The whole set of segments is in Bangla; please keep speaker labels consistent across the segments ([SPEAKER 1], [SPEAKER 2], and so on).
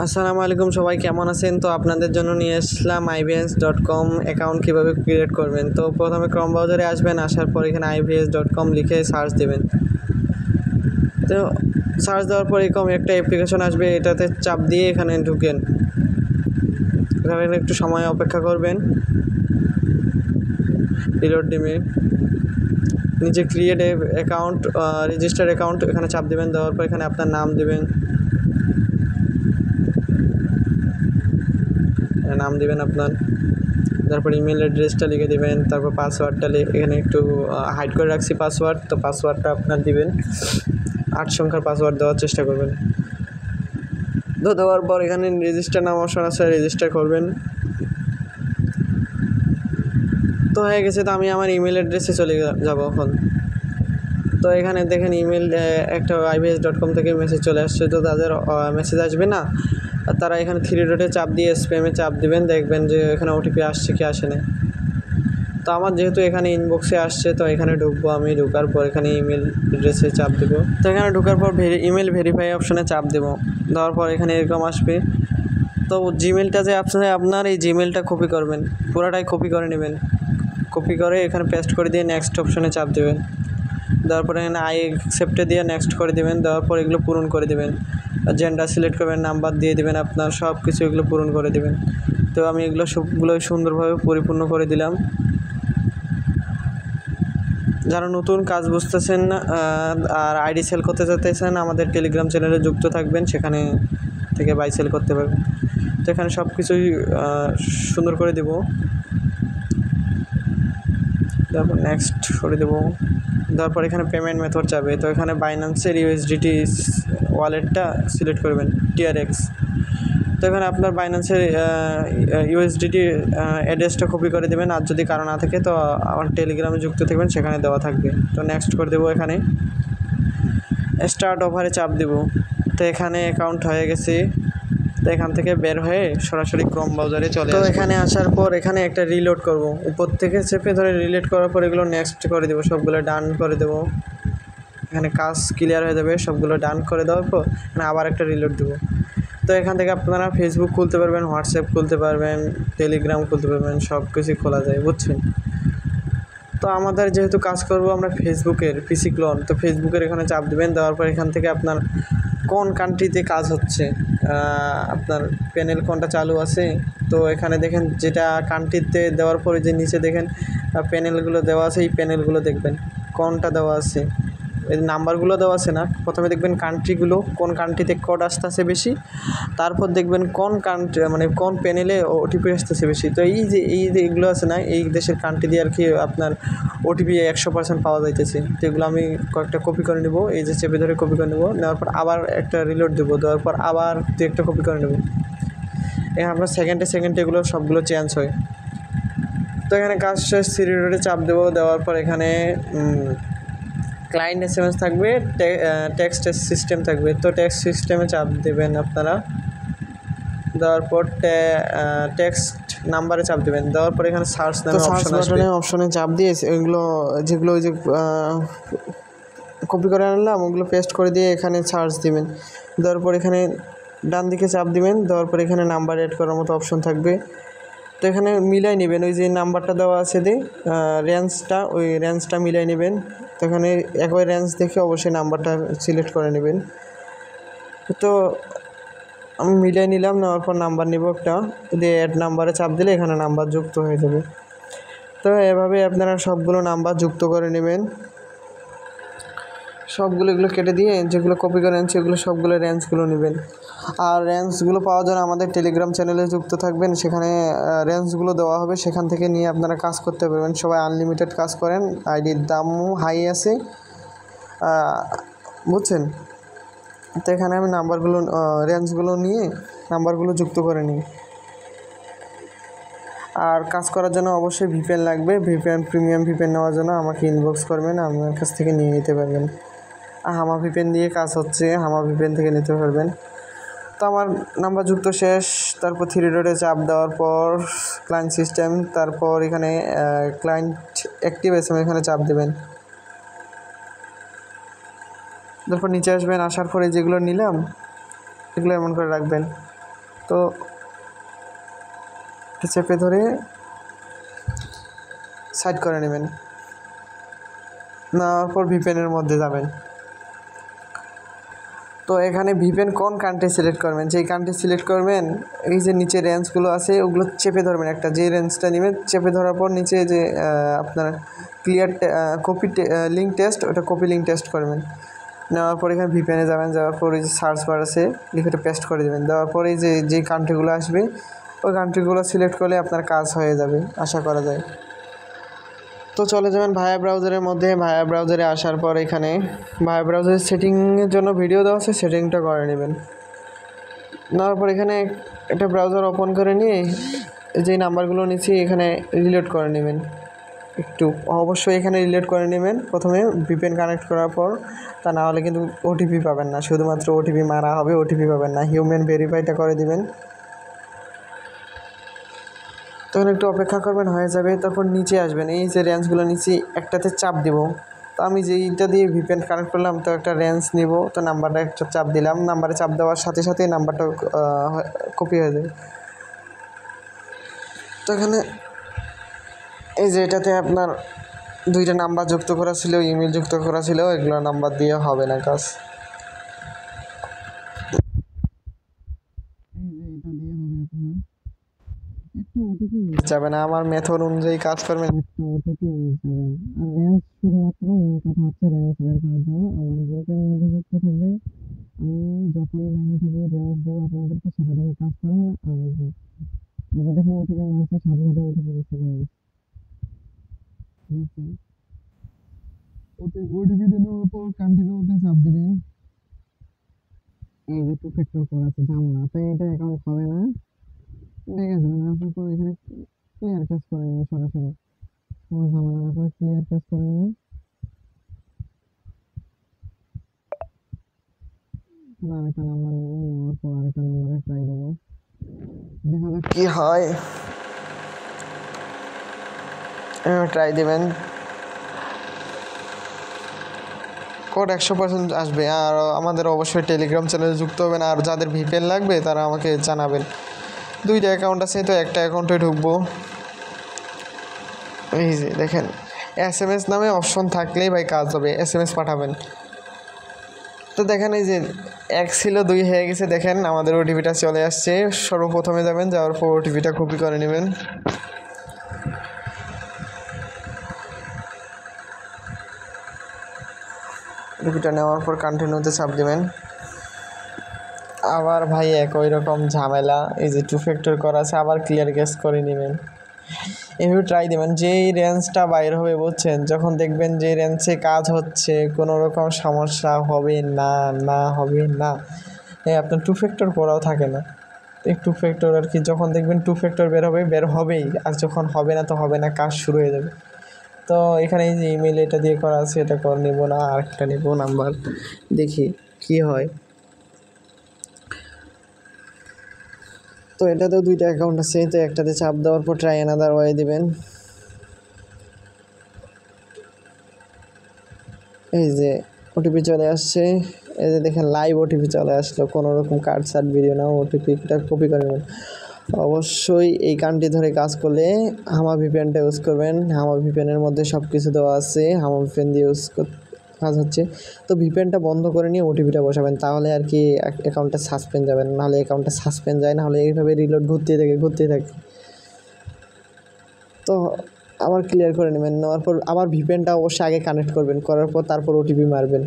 [SPEAKER 1] আসসালামু আলাইকুম, সবাই কেমন আছেন? তো আপনাদের জন্য নিয়ে আসলাম ibs.com অ্যাকাউন্ট কীভাবে ক্রিয়েট করবেন। তো প্রথমে ক্রোম ব্রাউজারে আসবেন, আসার পর এখানে ibs.com লিখে সার্চ দেবেন। তো সার্চ দেওয়ার পর এরকম একটা অ্যাপ্লিকেশন আসবে, এটাতে চাপ দিয়ে এখানে ঢুকেন। এখানে একটু সময় অপেক্ষা করবেন, রিলোড দিবে। নিচে ক্রিয়েট অ্যাকাউন্ট, রেজিস্টার অ্যাকাউন্ট, এখানে চাপ দেবেন। দেওয়ার পর এখানে আপনার নাম দেবেন, আপনার। তারপর ইমেল অ্যাড্রেসটা লিখে দেবেন, তারপর পাসওয়ার্ডটা এখানে একটু হাইড করে রাখছি পাসওয়ার্ড, তো পাসওয়ার্ডটা আপনার দিবেন। 8 সংখ্যার পাসওয়ার্ড দেওয়ার চেষ্টা করবেন। তো দেওয়ার পর এখানে রেজিস্টার নাম অপশন আছে, রেজিস্টার করবেন। তো হয়ে গেছে। তো আমি আমার ইমেল অ্যাড্রেসে চলে যাব এখন। তো এখানে দেখেন ইমেল একটা ibs.com থেকে মেসেজ চলে আসছে। তো তাদের মেসেজ আসবে না, তারা এখানে 3 ডটে চাপ দিয়ে স্প্যামে চাপ দিবেন, দেখবেন যে এখানে ওটিপি আসছে কি আসে না। তো আমার যেহেতু এখানে ইনবক্সে আসছে, তো এখানে ঢুকবো। আমি ঢোকার পর এখানে ইমেল অ্যাড্রেসে চাপ দেবো। তো এখানে ঢোকার পর ইমেল ভেরিফাই অপশনে চাপ দেবো। দেওয়ার পর এখানে এরকম আসবে। তো জিমেলটা যে আপনার এই জিমেলটা কপি করবেন, পুরোটাই কপি করে নেবেন। কপি করে এখানে পেস্ট করে দিয়ে নেক্সট অপশনে চাপ দেবেন। দেওয়ার পরে এখানে আই অ্যাকসেপ্টে দিয়ে নেক্সট করে দেবেন। দেওয়ার পর এগুলো পূরণ করে দেবেন। জেন্ডার সিলেক্ট করবেন, নাম্বার দিয়ে দেবেন, আপনার সব কিছু এগুলো পূরণ করে দেবেন। তো আমি এগুলো সবগুলো সুন্দরভাবে পরিপূর্ণ করে দিলাম। যারা নতুন কাজ বুঝতেছেন আর আইডি সেল করতে চাইতেছেন, আমাদের টেলিগ্রাম চ্যানেলে যুক্ত থাকবেন, সেখানে থেকে বাই সেল করতে পারবেন। তো এখানে সব কিছুই সুন্দর করে দেব। তারপর নেক্সট করে দেবো। তারপর এখানে পেমেন্ট মেথড যাবে। তো এখানে বাইন্যান্সের ইউএসডিটি ওয়ালেটটা সিলেক্ট করবেন, TRX। তো এখানে আপনার বাইন্যান্সের ইউএসডিটি অ্যাড্রেসটা কপি করে দেবেন, আর যদি কারো না থাকে তো আমার টেলিগ্রামে যুক্ত থাকবেন, সেখানে দেওয়া থাকবে। তো নেক্সট করে দেবো। এখানে স্টার্ট অফারে চাপ দেব। তো এখানে অ্যাকাউন্ট হয়ে গেছে। তো এখান থেকে বের হয়ে সরাসরি ক্রোম ব্রাউজারে চলে আসবো। তো এখানে আসার পর এখানে একটা রিলোড করব, উপর থেকে চেপে ধরে রিলোড করার পর এগুলো নেক্সট করে দেবো, সবগুলো ডান করে দেবো। এখানে কাজ ক্লিয়ার হয়ে যাবে, সবগুলো ডান করে দেওয়ার পর এখানে আবার একটা রিলোড দেবো। তো এখান থেকে আপনারা ফেসবুক খুলতে পারবেন, হোয়াটসঅ্যাপ খুলতে পারবেন, টেলিগ্রাম খুলতে পারবেন, সব কিছুই খোলা যায়, বুঝছেন। তো আমাদের যেহেতু কাজ করব আমরা ফেসবুকের পিসি ক্লোন, তো ফেসবুকের এখানে চাপ দেবেন। দেওয়ার পর এখান থেকে আপনার কোন কান্ট্রিতে কাজ হচ্ছে, আপনার প্যানেল কোনটা চালু আছে, তো এখানে দেখেন যেটা কান্ট্রিতে দেওয়ার পরে যে নিচে দেখেন প্যানেলগুলো দেওয়া আছে, এই প্যানেলগুলো দেখবেন কোনটা দেওয়া আছে। এই নাম্বারগুলো দেওয়া আছে না, প্রথমে দেখবেন কান্ট্রিগুলো, কোন কান্ট্রিতে কোড আসতেছে বেশি, তারপর দেখবেন কোন কান্ট্রি মানে কোন প্যানেলে ওটিপি আসতেছে বেশি। তো এই যে এগুলো আছে না, এই দেশের কান্ট্রি দিয়ে আর কি আপনার ওটিপি 100% পাওয়া যাইতেছে। তো এগুলো আমি কয়েকটা কপি করে নেব, এই যে চেপে ধরে কপি করে নেব। নেওয়ার পর আবার একটা রিলোড দেবো, দেওয়ার পর আবার একটা কপি করে নেব। এখানে আপনার সেকেন্ডে এগুলো সবগুলো চেঞ্জ হয়। তো এখানে কাজ শেষ, রিলোডে চাপ দেবো। দেওয়ার পর এখানে ক্লায়েন্ট SMS থাকবে, টেক্সট সিস্টেম থাকবে। তো টেক্সট সিস্টেমে চাপ দেবেন আপনারা। দেওয়ার পর টেক্সট নাম্বারে চাপ দেবেন। দেওয়ার পর এখানে সার্চ নামে অপশন আসবে, অপশনে চাপ দিয়ে এগুলো যেগুলো ওই যে কপি করে আনলাম ওগুলো পেস্ট করে দিয়ে এখানে সার্চ দিবেন। দেওয়ার পর এখানে ডান দিকে চাপ দিবেন। দেওয়ার পর এখানে নাম্বার অ্যাড করার মতো অপশন থাকবে। তো এখানে মিলাই নেবেন, ওই যে নাম্বারটা দেওয়া আছে রেঞ্জটা, ওই রেঞ্জটা মিলাই নেবেন। তো এখানে একই রেঞ্জ দেখে অবশ্যই নাম্বারটা সিলেক্ট করে নেবেন। তো আমি মিলাই নিলাম, নেওয়ার পর নাম্বার নিব একটা, দিয়ে অ্যাড নাম্বারে চাপ দিলে এখানে নাম্বার যুক্ত হয়ে যাবে। তো এভাবে আপনারা সবগুলো নাম্বার যুক্ত করে নেবেন। সবগুলো এগুলো কেটে দিয়ে যেগুলো কপি করে আনছি এগুলো সবগুলো রেঞ্জগুলো নেবেন। আর রেঞ্জগুলো পাওয়ার জন্য আমাদের টেলিগ্রাম চ্যানেলে যুক্ত থাকবেন, সেখানে রেঞ্জগুলো দেওয়া হবে, সেখান থেকে নিয়ে আপনারা কাজ করতে পারবেন। সবাই আনলিমিটেড কাজ করেন, আইডির দামও হাই আছে, বুঝছেন। তো এখানে আমি নাম্বারগুলো রেঞ্জগুলো নিয়ে নাম্বারগুলো যুক্ত করে নিই। আর কাজ করার জন্য অবশ্যই VPN লাগবে। প্রিমিয়াম VPN নেওয়ার জন্য আমাকে ইনবক্স করবেন, আমার কাছ থেকে নিয়ে নিতে পারবেন। হামা VPN দিয়ে কাজ হচ্ছে, হামা VPN থেকে নিতে পারবেন। তো আমার নাম্বার যুক্ত শেষ। তারপর 3 ডটে চাপ দেওয়ার পর ক্লায়েন্ট সিস্টেম, তারপর এখানে ক্লায়েন্ট অ্যাক্টিভ SMS এখানে চাপ দেবেন। তারপর নিচে আসবেন, আসার পরে যেগুলো নিলাম এগুলো এমন করে রাখবেন। তো চেপে ধরে সাইড করে নেবেন, নেওয়ার পর ভিপিএনের মধ্যে যাবেন। তো এখানে ভিপিএন কোন কান্ট্রি সিলেক্ট করবেন, যেই কান্ট্রি সিলেক্ট করবেন এই যে নিচে রেঞ্জগুলো আছে ওগুলো চেপে ধরবেন, একটা যে রেঞ্জটা নেবেন চেপে ধরার পর নিচে যে আপনার ক্লিয়ার কপি লিঙ্ক টেস্ট, ওটা কপি লিঙ্ক টেস্ট করবেন। নেওয়ার পর এখানে ভিপিএনে যাবেন, যাওয়ার পর এই যে সার্চ বার আছে লিখে পেস্ট করে দেবেন। দেওয়ার পরে যে কান্ট্রিগুলো আসবে ওই কান্ট্রিগুলো সিলেক্ট করলে আপনার কাজ হয়ে যাবে আশা করা যায়। তো চলে যাবেন ভায়া ব্রাউজারের মধ্যে। ভায়া ব্রাউজারে আসার পর এখানে ভায়া ব্রাউজারের সেটিংয়ের জন্য ভিডিও দেওয়া আছে, সেটিংটা করে নেবেন। নেওয়ার পর এখানে একটা ব্রাউজার ওপেন করে নিয়ে যে নাম্বারগুলো নিচ্ছি এখানে রিলোড করে নেবেন। একটু অবশ্যই এখানে রিলেট করে নেবেন প্রথমে ভিপিএন কানেক্ট করার পর, তা না হলে কিন্তু ওটিপি পাবেন না, শুধুমাত্র ওটিপি মারা হবে, ওটিপি পাবেন না। হিউম্যান ভেরিফাইটা করে দিবেন। তখন একটু অপেক্ষা করবেন, হয়ে যাবে। তারপর নিচে আসবেন, এই যে রেঞ্জগুলো নিচে একটাতে চাপ দিব। তো আমি যেইটা দিয়ে ভিপিএন কানেক্ট করলাম তো একটা রেঞ্জ নিব, তো নাম্বারটা একটা চাপ দিলাম। নাম্বারে চাপ দেওয়ার সাথে সাথে নাম্বারটা কপি হয়ে যাবে। তো এখানে এই যে এটাতে আপনার 2টা নাম্বার যুক্ত করা ছিল, ইমেল যুক্ত করা ছিল, এগুলো নাম্বার দিয়ে হবে না কাজ। যাবে না, আমার মেথড অনুযায়ী কাজ করবেন। আর রেঞ্জ শুধুমাত্র মেন কথা হচ্ছে রেঞ্জ বের করার জন্য আমার গ্রুপের মধ্যে যুক্ত থাকবে। আমি যখনই লাইনে থেকে রেঞ্জ দেবো আপনাদেরকে সেটা থেকে কাজ করবেন। আর দেখেন ওটিপি মারছে, সাথে সাথে ওটিপি বুঝতে পারবে। ওটিপি দেওয়ার পর কন্টিনিউতে চাপ দিবেন। এই যে 2 ফ্যাক্টর কোড আছে, ঝামেলা, তো এটা অ্যাকাউন্ট হবে না, দেখে যাবেন। তারপর এখানে ক্লিয়ার কেস করে নেবেন, সরাসরি কোনো ঝামেলা না করে ক্লিয়ার কেস করে নেবেন। আরেকটা নাম্বার নেবেন, নেওয়ার পর আরেকটা নাম্বারে ট্রাই দেবো, দেখা যাক কি হয়। ট্রাই দেবেন, কোড 100% আসবে। আর আমাদের অবশ্যই টেলিগ্রাম চ্যানেলে যুক্ত হবেন। আর যাদের ভিপিএন লাগবে তারা আমাকে জানাবেন। 2টা অ্যাকাউন্ট আছে, তো একটা অ্যাকাউন্টে ঢুকবো। এই যে দেখেন SMS নামে অপশন থাকলেই ভাই কাজ হবে, SMS পাঠাবেন। তো দেখেন এই যে 1 ছিল 2 হয়ে গেছে, দেখেন আমাদের ওটিপিটা চলে আসছে। সর্বপ্রথমে যাবেন, যাওয়ার পর ওটিপিটা কপি করে নেবেন। ওটিপিটা নেওয়ার পর কন্টিনিউতে চাপ দেবেন। আবার ভাই একই রকম ঝামেলা, এই যে 2 ফ্যাক্টর করা আছে, আবার ক্লিয়ার কেস করে নেবেন। এভাবে ট্রাই দেবেন। যেই রেঞ্জটা বাইর হবে বুঝছেন, যখন দেখবেন যে রেঞ্জে কাজ হচ্ছে, কোনো রকম সমস্যা হবে না, হবে না, আপনার 2 ফ্যাক্টর করাও থাকে না। এই 2 ফ্যাক্টর আর কি, যখন দেখবেন 2 ফ্যাক্টর বের হবেই, আর যখন হবে না তো হবে না, কাজ শুরু হয়ে যাবে। তো এখানে এই যে ইমেল এটা দিয়ে করা আছে, এটা করে নেবো না, আরেকটা নেব নাম্বার, দেখি কি হয়। তো এটাতেও 2টা অ্যাকাউন্ট আছে, তো একটাতে চাপ দেওয়ার পর ট্রাই অ্যানাদার ওয়ে দিবেন। এই যে ওটিপি চলে আসছে, এই যে দেখেন লাইভ ওটিপি চলে আসলো, কোনো রকম কার্ড সার্ট ভিডিও না, ওটিপিটা কপি করে নেবেন। অবশ্যই এই কান্ট্রি ধরে কাজ করলে হামা ভিপিএনটা ইউজ করবেন। হামা ভিপিএনের মধ্যে সব কিছু দেওয়া আছে, হামা ভিপিএন দিয়ে কাজ হচ্ছে। তো ভিপিএনটা বন্ধ করে নিয়ে ওটিপিটা বসাবেন, তাহলে আর কি অ্যাকাউন্টটা সাসপেন্ড যাবে না, নাহলে অ্যাকাউন্টটা সাসপেন্ড যায়, নাহলে এইভাবে রিলোড ঘুরতেই থাকে। তো আবার ক্লিয়ার করে নেবেন, নেওয়ার পর আবার ভিপিএনটা অবশ্যই আগে কানেক্ট করবেন, করার পর তারপর ওটিপি মারবেন।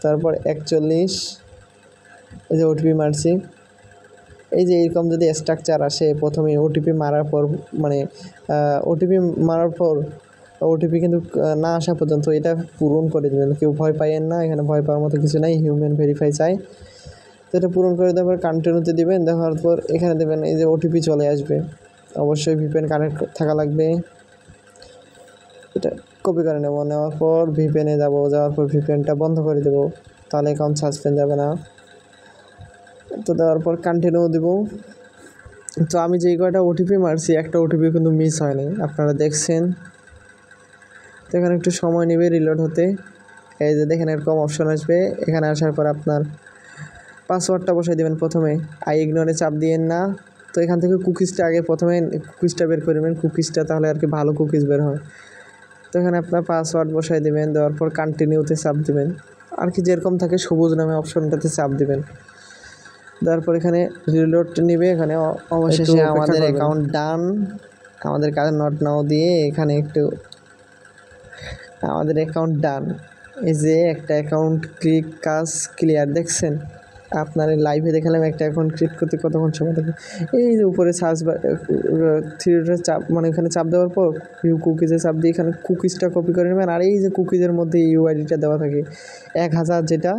[SPEAKER 1] তারপর 41, এই যে ওটিপি মারছি। এই যে এরকম যদি স্ট্রাকচার আসে, প্রথমে ওটিপি মারার পর মানে ওটিপি কিন্তু না আসা পর্যন্ত এটা পূরণ করে দেবেন। কেউ ভয় পাইয়েন না, এখানে ভয় পাওয়ার মতো কিছু নাই, হিউম্যান ভেরিফাই চাই। তো এটা পূরণ করে দেওয়ার পর কন্টিনিউতে দিবেন। দেওয়ার পর এখানে দেবেন, এই যে ওটিপি চলে আসবে, অবশ্যই ভিপিএন কানেক্ট থাকা লাগবে। এটা কপি করে নেব, নেওয়ার পর ভিপিএনে যাওয়ার পর ভিপিএনটা বন্ধ করে দেবো, তাহলে অ্যাকাউন্ট সাসপেন্ড যাবে না। তো দেওয়ার পর কন্টিনিউ দেবো। তো আমি যেই কয়টা ওটিপি মারছি, একটা ওটিপি কিন্তু মিস হয়নি, আপনারা দেখছেন। তো এখানে একটু সময় নেবে রিলোড হতে। এই যে দেখেন এরকম অপশন আসবে, এখানে আসার পর আপনার পাসওয়ার্ডটা বসাই দেবেন প্রথমে, আই ইগনোরে চাপ দিয়েন না। তো এখান থেকে কুকিজটা আগে প্রথমে কুকিজটা বের করে নেবেন, কুকিজটা তাহলে আর কি ভালো কুকিজ বের হয়। তো এখানে আপনার পাসওয়ার্ড বসাই দেবেন, দেওয়ার পর কন্টিনিউতে চাপ দেবেন, আর কি যেরকম থাকে সবুজ নামে অপশনটাতে চাপ দেবেন। তারপর এখানে রিলোড নেবে, এখানে অবশেষে আমাদের অ্যাকাউন্ট ডান। আমাদের কাছে নট নাও দিয়ে এখানে একটু আমাদের অ্যাকাউন্ট ডান। এই যে একটা অ্যাকাউন্ট ক্লিক কাজ ক্লিয়ার, দেখছেন আপনার লাইভে দেখালাম একটা অ্যাকাউন্ট ক্লিক করতে কতক্ষণ সময় থাকে। এই যে উপরে সার্চ বা থ্রিডে চাপ, মানে এখানে চাপ দেওয়ার পর ভিউ কুকিজে চাপ দিয়ে এখানে কুকিজটা কপি করে নেবেন। আর এই যে কুকিজের মধ্যে ইউআইডিটা দেওয়া থাকে 1000, যেটা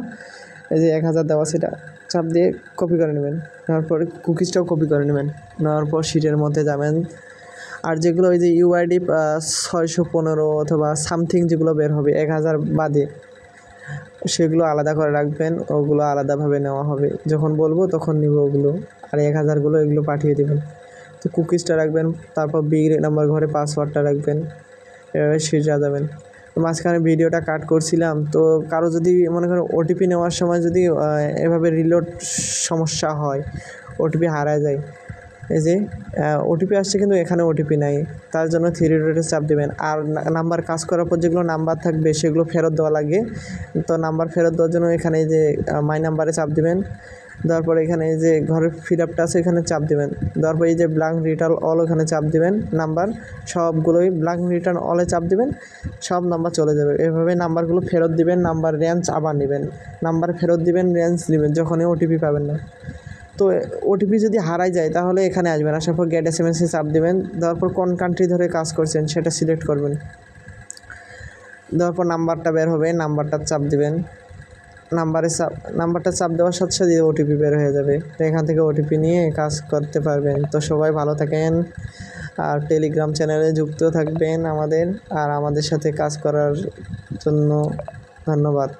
[SPEAKER 1] এই যে 1000 দেওয়া, সেটা চাপ দিয়ে কপি করে নেবেন। তারপরে কুকিজটাও কপি করে নেবেন, নেওয়ার পর শিটের মধ্যে যাবেন। আর যেগুলো ওই যে ইউআইডি 615 অথবা সামথিং যেগুলো বের হবে 1000 বাদে, সেগুলো আলাদা করে রাখবেন, ওগুলো আলাদাভাবে নেওয়া হবে, যখন বলবো তখন নিব ওগুলো। আর 1000গুলো এগুলো পাঠিয়ে দেবেন। তো কুকিজটা রাখবেন, তারপর বি নাম্বার ঘরে পাসওয়ার্ডটা রাখবেন, এভাবে শিটে যাবেন। মাঝখানে ভিডিওটা কাট করছিলাম, তো কারো যদি মনে করেন ওটিপি নেওয়ার সময় যদি এভাবে রিলোড সমস্যা হয়, ওটিপি হারায় যায়, এই যে ওটিপি আসছে কিন্তু এখানে ওটিপি নাই, তার জন্য থ্রি ডটে চাপ দেবেন। আর নাম্বার কাজ করার পর যেগুলো নাম্বার থাকবে সেগুলো ফেরত দেওয়া লাগে। তো নাম্বার ফেরত দেওয়ার জন্য এখানে যে মাই নাম্বারে চাপ দেবেন, দেওয়ার পরে এখানে এই যে ঘরের ফিল আপটা আছে এখানে চাপ দেবেন, দেওয়ার পরে এই যে ব্ল্যাঙ্ক রিটার্ন অল ওখানে চাপ দেবেন, নাম্বার সবগুলোই ব্ল্যাঙ্ক রিটার্ন অলে চাপ দেবেন, সব নাম্বার চলে যাবে। এভাবে নাম্বারগুলো ফেরত দিবেন, নাম্বার রেঞ্জ আবার নেবেন, নাম্বার ফেরত দিবেন, রেঞ্জ নেবেন, যখনই ওটিপি পাবেন না। তো ওটিপি যদি হারাই যায় তাহলে এখানে আসবেন, আসার পর গেট এসএমএসে চাপ দেবেন, দেওয়ার পর কোন কান্ট্রি ধরে কাজ করছেন সেটা সিলেক্ট করবেন, দেওয়ার পর নাম্বারটা বের হবে, নাম্বারটা চাপ দেবেন, নাম্বারটা চাপ দেওয়ার সাথে সাথে ওটিপি বের হয়ে যাবে। তো এখান থেকে ওটিপি নিয়ে কাজ করতে পারবেন। তো সবাই ভালো থাকেন, আর টেলিগ্রাম চ্যানেলে যুক্ত থাকবেন আমাদের, আর আমাদের সাথে কাজ করার জন্য ধন্যবাদ।